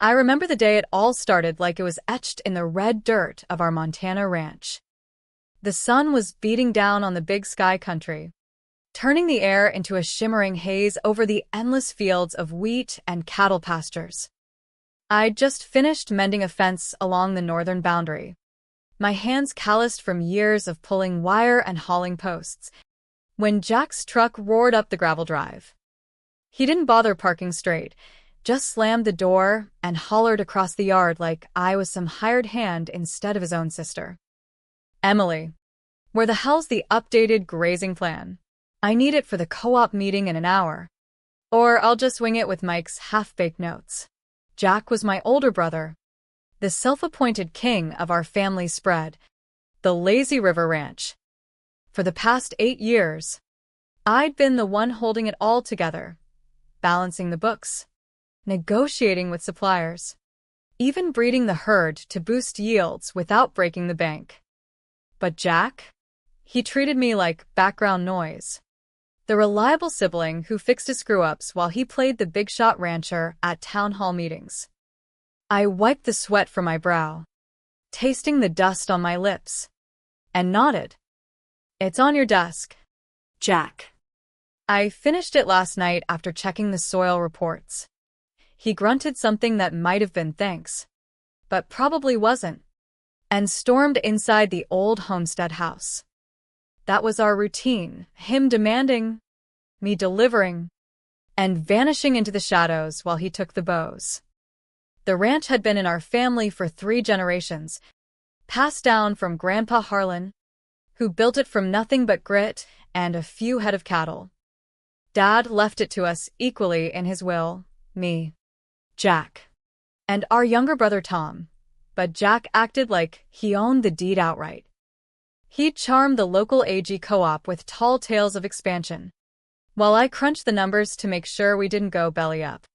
I remember the day it all started like it was etched in the red dirt of our Montana ranch. The sun was beating down on the big sky country, turning the air into a shimmering haze over the endless fields of wheat and cattle pastures. I'd just finished mending a fence along the northern boundary, my hands calloused from years of pulling wire and hauling posts, when Jack's truck roared up the gravel drive. He didn't bother parking straight, just slammed the door and hollered across the yard like I was some hired hand instead of his own sister. Emily, where the hell's the updated grazing plan? I need it for the co-op meeting in an hour. Or I'll just wing it with Mike's half-baked notes. Jack was my older brother, the self-appointed king of our family spread, the Lazy River Ranch. For the past 8 years, I'd been the one holding it all together, balancing the books, negotiating with suppliers, even breeding the herd to boost yields without breaking the bank. But Jack? He treated me like background noise, the reliable sibling who fixed his screw-ups while he played the big-shot rancher at town hall meetings. I wiped the sweat from my brow, tasting the dust on my lips, and nodded. It's on your desk, Jack. I finished it last night after checking the soil reports. He grunted something that might have been thanks, but probably wasn't, and stormed inside the old homestead house. That was our routine, him demanding, me delivering, and vanishing into the shadows while he took the bows. The ranch had been in our family for 3 generations, passed down from Grandpa Harlan, who built it from nothing but grit and a few head of cattle. Dad left it to us equally in his will, me, Jack, and our younger brother Tom, but Jack acted like he owned the deed outright. He charmed the local AG co-op with tall tales of expansion, while I crunched the numbers to make sure we didn't go belly up.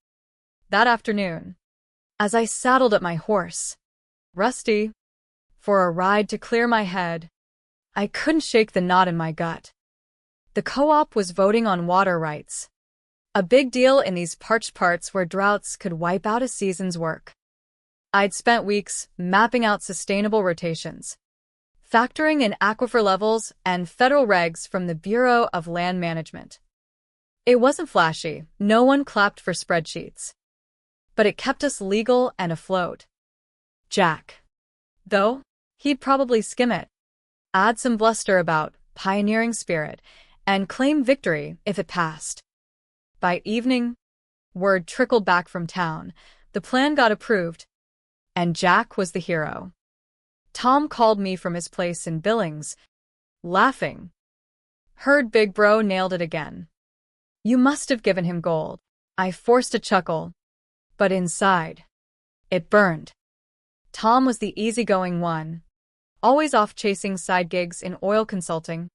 That afternoon, as I saddled up my horse, Rusty, for a ride to clear my head, I couldn't shake the knot in my gut. The co-op was voting on water rights, a big deal in these parched parts where droughts could wipe out a season's work. I'd spent weeks mapping out sustainable rotations, factoring in aquifer levels and federal regs from the Bureau of Land Management. It wasn't flashy, no one clapped for spreadsheets, but it kept us legal and afloat. Jack, though, he'd probably skim it, add some bluster about pioneering spirit, and claim victory if it passed. By evening, word trickled back from town, the plan got approved, and Jack was the hero. Tom called me from his place in Billings, laughing. Heard Big Bro nailed it again. You must have given him gold. I forced a chuckle, but inside, it burned. Tom was the easygoing one, always off chasing side gigs in oil consulting,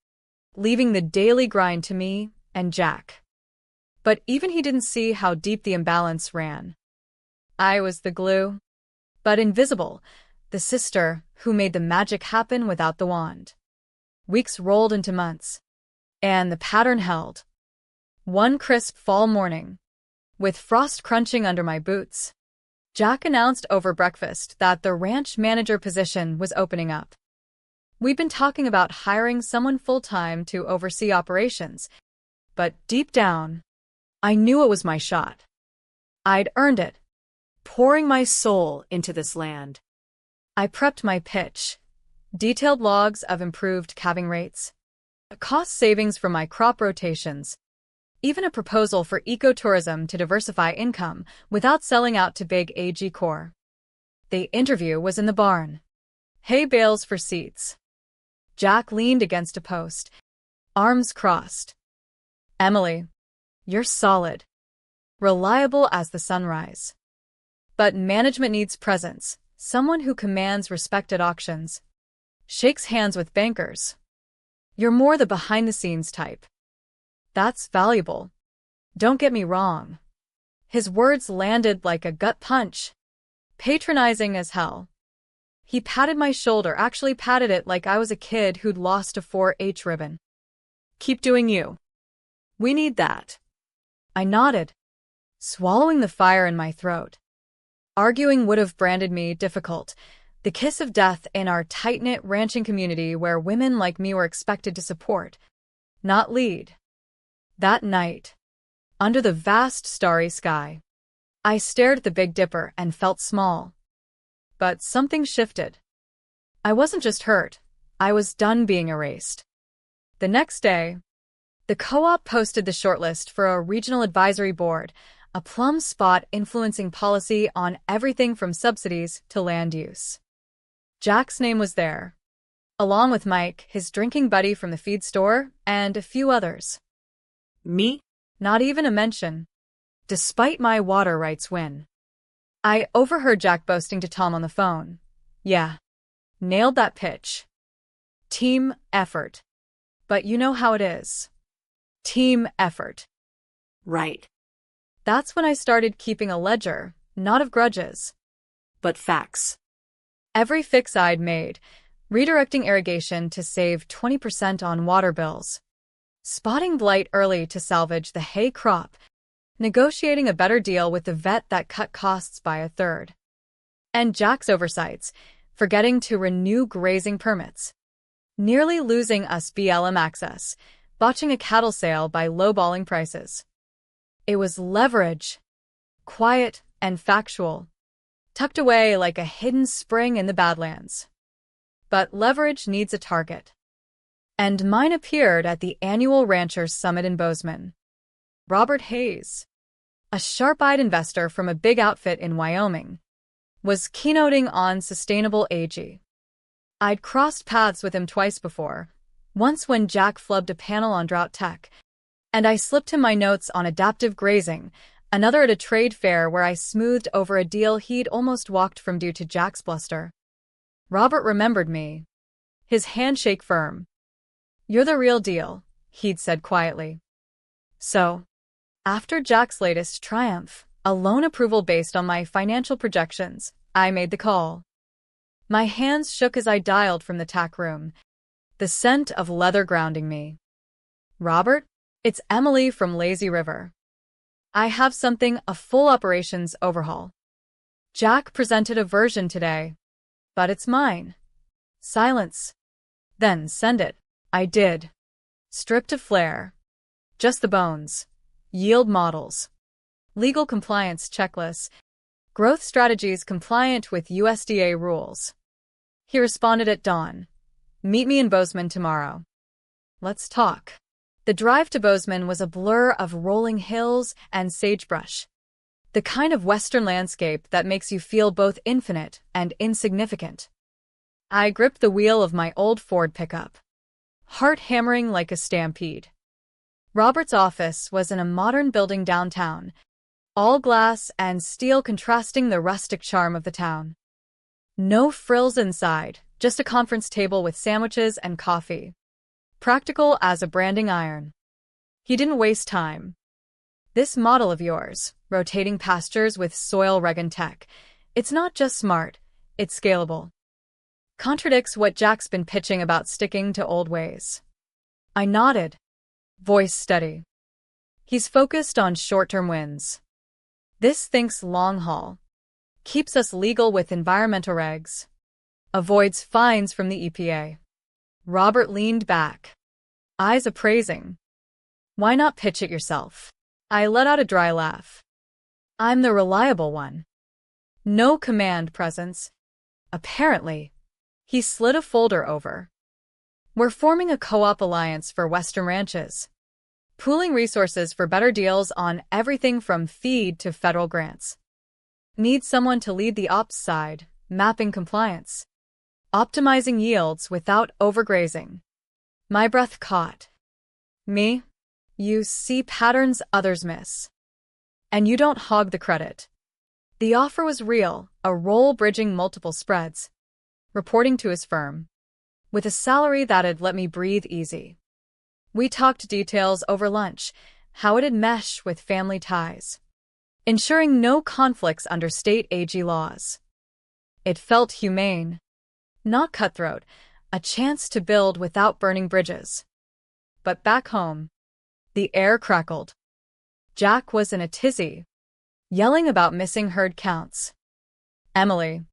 leaving the daily grind to me and Jack. But even he didn't see how deep the imbalance ran. I was the glue, but invisible, the sister who made the magic happen without the wand. Weeks rolled into months, and the pattern held. One crisp fall morning, with frost crunching under my boots, Jack announced over breakfast that the ranch manager position was opening up. We'd been talking about hiring someone full-time to oversee operations, but deep down, I knew it was my shot. I'd earned it, pouring my soul into this land. I prepped my pitch, detailed logs of improved calving rates, cost savings from my crop rotations, even a proposal for ecotourism to diversify income without selling out to big AG Corps. The interview was in the barn. Hay bales for seats. Jack leaned against a post, arms crossed. Emily, you're solid. Reliable as the sunrise. But management needs presence, someone who commands respect at auctions, shakes hands with bankers. You're more the behind-the-scenes type. That's valuable. Don't get me wrong. His words landed like a gut punch, patronizing as hell. He patted my shoulder, actually patted it like I was a kid who'd lost a 4-H ribbon. Keep doing you. We need that. I nodded, swallowing the fire in my throat. Arguing would have branded me difficult, the kiss of death in our tight-knit ranching community where women like me were expected to support, not lead. That night, under the vast starry sky, I stared at the Big Dipper and felt small. But something shifted. I wasn't just hurt, I was done being erased. The next day, the co-op posted the shortlist for a regional advisory board, a plum spot influencing policy on everything from subsidies to land use. Jack's name was there, along with Mike, his drinking buddy from the feed store, and a few others. Me? Not even a mention, despite my water rights win. I overheard Jack boasting to Tom on the phone. Yeah, nailed that pitch. Team effort. But you know how it is. Team effort. Right. That's when I started keeping a ledger, not of grudges, but facts. Every fix I'd made, redirecting irrigation to save 20% on water bills, spotting blight early to salvage the hay crop, negotiating a better deal with the vet that cut costs by a third. And Jack's oversights, forgetting to renew grazing permits, nearly losing us BLM access, botching a cattle sale by lowballing prices. It was leverage, quiet and factual, tucked away like a hidden spring in the Badlands. But leverage needs a target. And mine appeared at the annual Ranchers Summit in Bozeman. Robert Hayes, a sharp-eyed investor from a big outfit in Wyoming, was keynoting on sustainable AG. I'd crossed paths with him twice before, once when Jack flubbed a panel on drought tech, and I slipped him my notes on adaptive grazing, another at a trade fair where I smoothed over a deal he'd almost walked from due to Jack's bluster. Robert remembered me, his handshake firm. "You're the real deal," he'd said quietly. So, after Jack's latest triumph, a loan approval based on my financial projections, I made the call. My hands shook as I dialed from the tack room, the scent of leather grounding me. "Robert, it's Emily from Lazy River. I have a full operations overhaul. Jack presented a version today, but it's mine." Silence. "Then send it." I did. Stripped of flair. Just the bones. Yield models. Legal compliance checklists. Growth strategies compliant with USDA rules. He responded at dawn. "Meet me in Bozeman tomorrow. Let's talk." The drive to Bozeman was a blur of rolling hills and sagebrush, the kind of western landscape that makes you feel both infinite and insignificant. I gripped the wheel of my old Ford pickup, heart hammering like a stampede. Robert's office was in a modern building downtown, all glass and steel contrasting the rustic charm of the town. No frills inside, just a conference table with sandwiches and coffee. Practical as a branding iron. He didn't waste time. "This model of yours, rotating pastures with soil regen tech, it's not just smart, it's scalable. Contradicts what Jack's been pitching about sticking to old ways." I nodded, voice steady. "He's focused on short-term wins. This thinks long haul. Keeps us legal with environmental regs. Avoids fines from the EPA." Robert leaned back, eyes appraising. "Why not pitch it yourself?" I let out a dry laugh. "I'm the reliable one. No command presence." Apparently, he slid a folder over. "We're forming a co-op alliance for Western ranches, pooling resources for better deals on everything from feed to federal grants. Need someone to lead the ops side, mapping compliance, optimizing yields without overgrazing." My breath caught. "Me? You see patterns others miss. And you don't hog the credit." The offer was real, a role bridging multiple spreads, reporting to his firm, with a salary that'd let me breathe easy. We talked details over lunch, how it'd mesh with family ties, ensuring no conflicts under state AG laws. It felt humane, not cutthroat, a chance to build without burning bridges. But back home, the air crackled. Jack was in a tizzy, yelling about missing herd counts, Emily,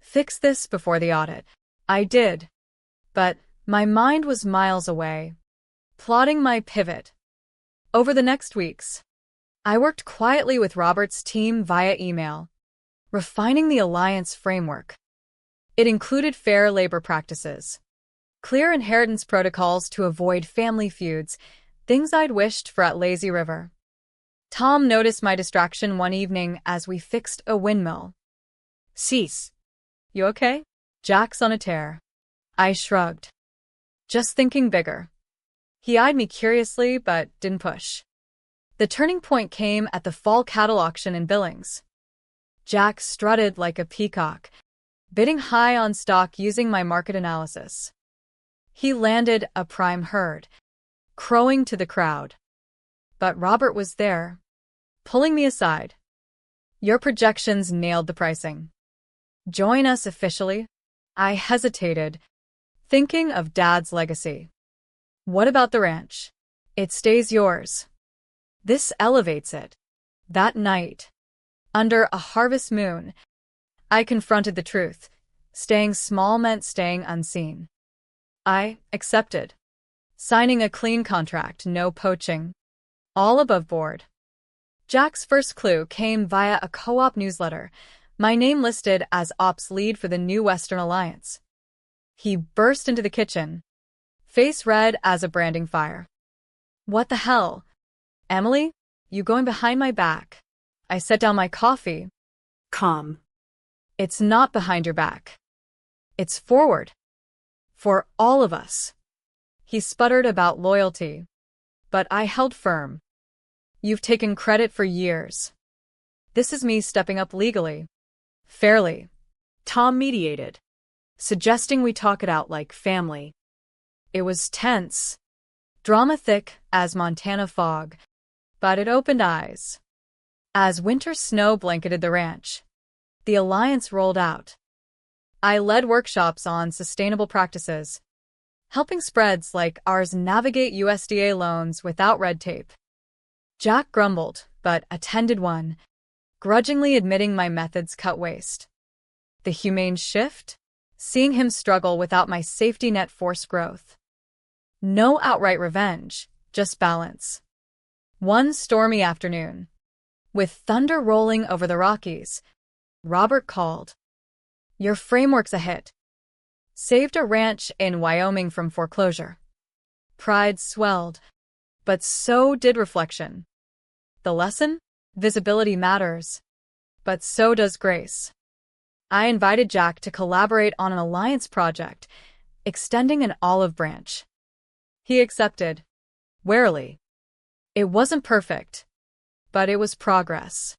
fix this before the audit. I did. But my mind was miles away, plotting my pivot. Over the next weeks, I worked quietly with Robert's team via email, refining the alliance framework. It included fair labor practices, clear inheritance protocols to avoid family feuds, things I'd wished for at Lazy River. Tom noticed my distraction one evening as we fixed a windmill. Cease. You okay? Jack's on a tear. I shrugged. Just thinking bigger. He eyed me curiously but didn't push. The turning point came at the fall cattle auction in Billings. Jack strutted like a peacock, bidding high on stock using my market analysis. He landed a prime herd, crowing to the crowd. But Robert was there, pulling me aside. Your projections nailed the pricing. Join us officially? I hesitated, thinking of Dad's legacy. What about the ranch? It stays yours. This elevates it. That night, under a harvest moon, I confronted the truth. Staying small meant staying unseen. I accepted. Signing a clean contract, no poaching. All above board. Jack's first clue came via a co-op newsletter, my name listed as ops lead for the new Western Alliance. He burst into the kitchen, face red as a branding fire. What the hell? Emily, you going behind my back? I set down my coffee. Calm. It's not behind your back. It's forward. For all of us. He sputtered about loyalty, but I held firm. You've taken credit for years. This is me stepping up legally. Fairly. Tom mediated, suggesting we talk it out like family. It was tense, drama thick as Montana fog, but it opened eyes. As winter snow blanketed the ranch, the alliance rolled out. I led workshops on sustainable practices, helping spreads like ours navigate USDA loans without red tape. Jack grumbled, but attended one, grudgingly admitting my methods cut waste. The humane shift? Seeing him struggle without my safety net forced growth. No outright revenge, just balance. One stormy afternoon, with thunder rolling over the Rockies, Robert called. Your framework's a hit. Saved a ranch in Wyoming from foreclosure. Pride swelled, but so did reflection. The lesson? Visibility matters, but so does grace. I invited Jack to collaborate on an alliance project, extending an olive branch. He accepted, warily. It wasn't perfect, but it was progress.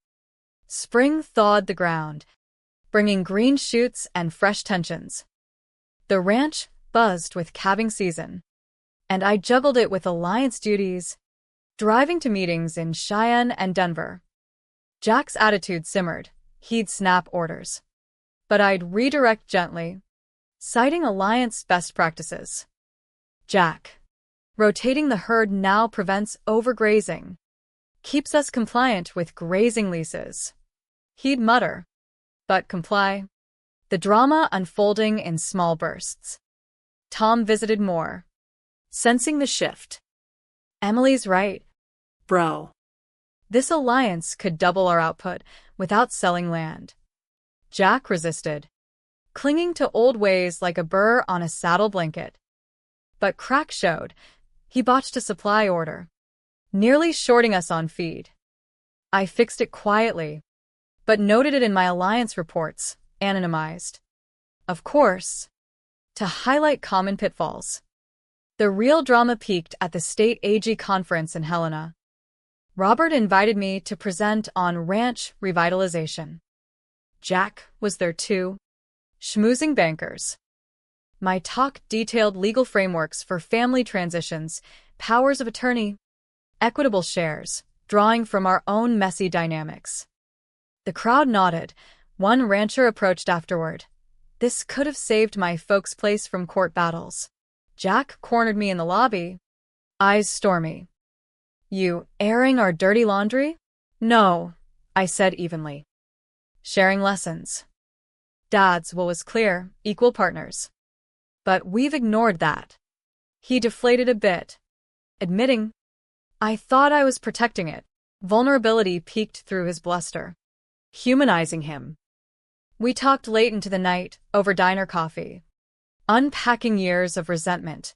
Spring thawed the ground, bringing green shoots and fresh tensions. The ranch buzzed with calving season, and I juggled it with alliance duties, driving to meetings in Cheyenne and Denver. Jack's attitude simmered. He'd snap orders. But I'd redirect gently, citing alliance best practices. Jack. Rotating the herd now prevents overgrazing. Keeps us compliant with grazing leases. He'd mutter. But comply. The drama unfolding in small bursts. Tom visited more. Sensing the shift. Emily's right. Bro. This alliance could double our output without selling land. Jack resisted, clinging to old ways like a burr on a saddle blanket. But crack showed. He botched a supply order, nearly shorting us on feed. I fixed it quietly, but noted it in my alliance reports, anonymized. Of course, to highlight common pitfalls. The real drama peaked at the state AG conference in Helena. Robert invited me to present on ranch revitalization. Jack was there too, schmoozing bankers. My talk detailed legal frameworks for family transitions, powers of attorney, equitable shares, drawing from our own messy dynamics. The crowd nodded. One rancher approached afterward. This could have saved my folks' place from court battles. Jack cornered me in the lobby, eyes stormy. You airing our dirty laundry? No, I said evenly. Sharing lessons. Dad's will was clear, equal partners. But we've ignored that. He deflated a bit, admitting, I thought I was protecting it. Vulnerability peeked through his bluster, humanizing him. We talked late into the night, over diner coffee, unpacking years of resentment.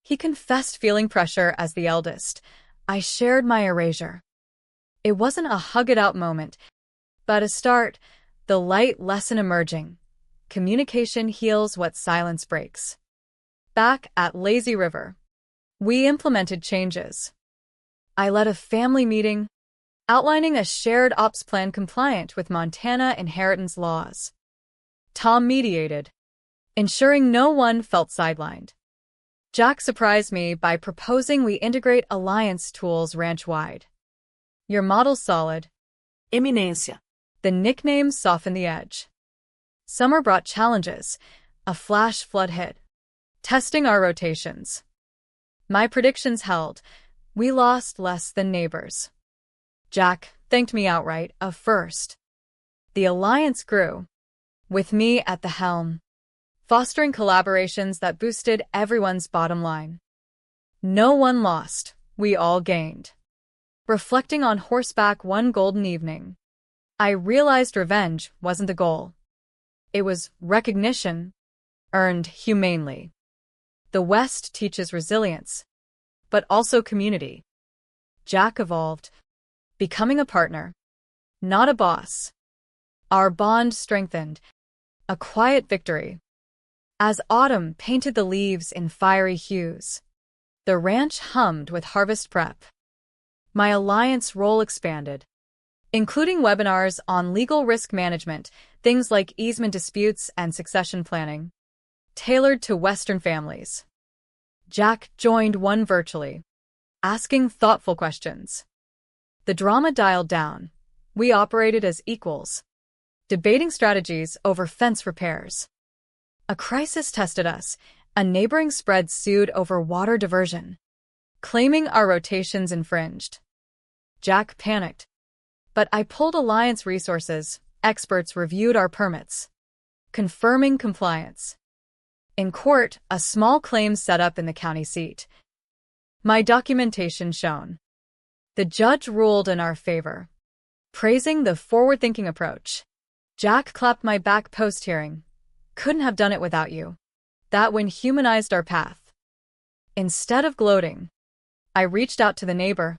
He confessed feeling pressure as the eldest. I shared my erasure. It wasn't a hug-it-out moment, but a start, the light lesson emerging. Communication heals what silence breaks. Back at Lazy River, we implemented changes. I led a family meeting, outlining a shared ops plan compliant with Montana inheritance laws. Tom mediated, ensuring no one felt sidelined. Jack surprised me by proposing we integrate alliance tools ranch-wide. Your model's solid. Eminência. The nickname softened the edge. Summer brought challenges, a flash flood hit, testing our rotations. My predictions held. We lost less than neighbors. Jack thanked me outright, a first. The alliance grew, with me at the helm, fostering collaborations that boosted everyone's bottom line. No one lost, we all gained. Reflecting on horseback one golden evening, I realized revenge wasn't the goal. It was recognition, earned humanely. The West teaches resilience, but also community. Jack evolved, becoming a partner, not a boss. Our bond strengthened, a quiet victory. As autumn painted the leaves in fiery hues, the ranch hummed with harvest prep. My alliance role expanded, including webinars on legal risk management, things like easement disputes and succession planning, tailored to Western families. Jack joined one virtually, asking thoughtful questions. The drama dialed down. We operated as equals, debating strategies over fence repairs. A crisis tested us. A neighboring spread sued over water diversion, claiming our rotations infringed. Jack panicked, but I pulled alliance resources. Experts reviewed our permits, confirming compliance. In court, a small claim set up in the county seat. My documentation shown. The judge ruled in our favor, praising the forward-thinking approach. Jack clapped my back post-hearing. Couldn't have done it without you. That win humanized our path. Instead of gloating, I reached out to the neighbor,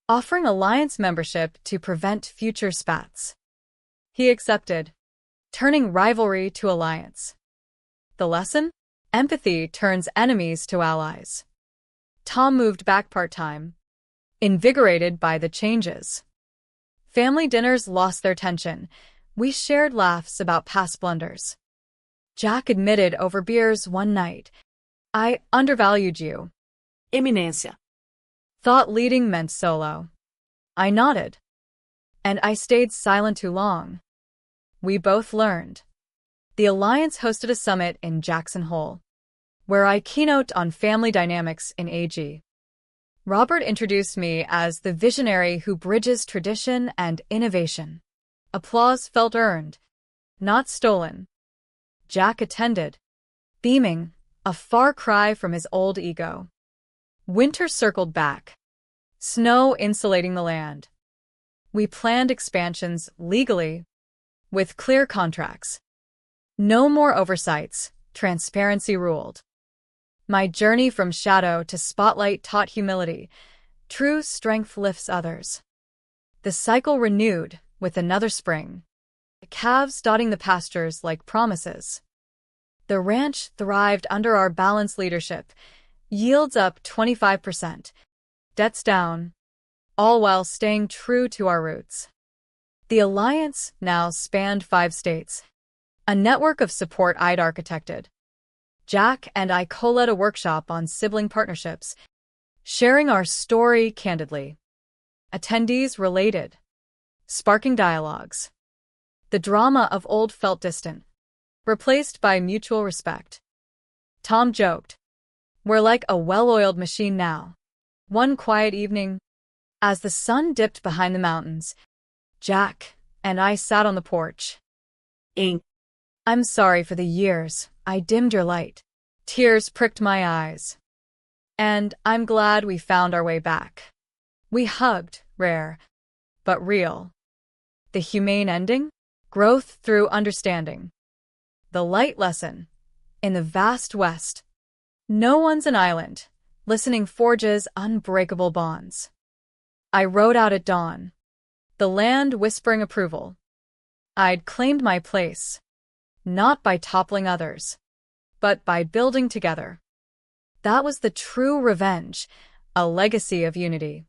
offering alliance membership to prevent future spats. He accepted, turning rivalry to alliance. The lesson? Empathy turns enemies to allies. Tom moved back part-time, invigorated by the changes. Family dinners lost their tension. We shared laughs about past blunders. Jack admitted over beers one night, I undervalued you. Eminência. Thought leading meant solo. I nodded. And I stayed silent too long. We both learned. The Alliance hosted a summit in Jackson Hole, where I keynote on family dynamics in AG. Robert introduced me as the visionary who bridges tradition and innovation. Applause felt earned, not stolen. Jack attended, beaming, a far cry from his old ego. Winter circled back, snow insulating the land. We planned expansions legally, with clear contracts. No more oversights, transparency ruled. My journey from shadow to spotlight taught humility. True strength lifts others. The cycle renewed with another spring. The calves dotting the pastures like promises. The ranch thrived under our balanced leadership. Yields up 25%. Debts down. All while staying true to our roots. The Alliance now spanned 5 states. A network of support I'd architected. Jack and I co-led a workshop on sibling partnerships, sharing our story candidly. Attendees related, sparking dialogues. The drama of old felt distant, replaced by mutual respect. Tom joked, we're like a well-oiled machine now. One quiet evening, as the sun dipped behind the mountains, Jack and I sat on the porch. I'm sorry for the years I dimmed your light. Tears pricked my eyes. And I'm glad we found our way back. We hugged, rare, but real. The humane ending? Growth through understanding. The light lesson. In the vast West, no one's an island. Listening forges unbreakable bonds. I rode out at dawn, the land whispering approval. I'd claimed my place, not by toppling others, but by building together. That was the true revenge, a legacy of unity.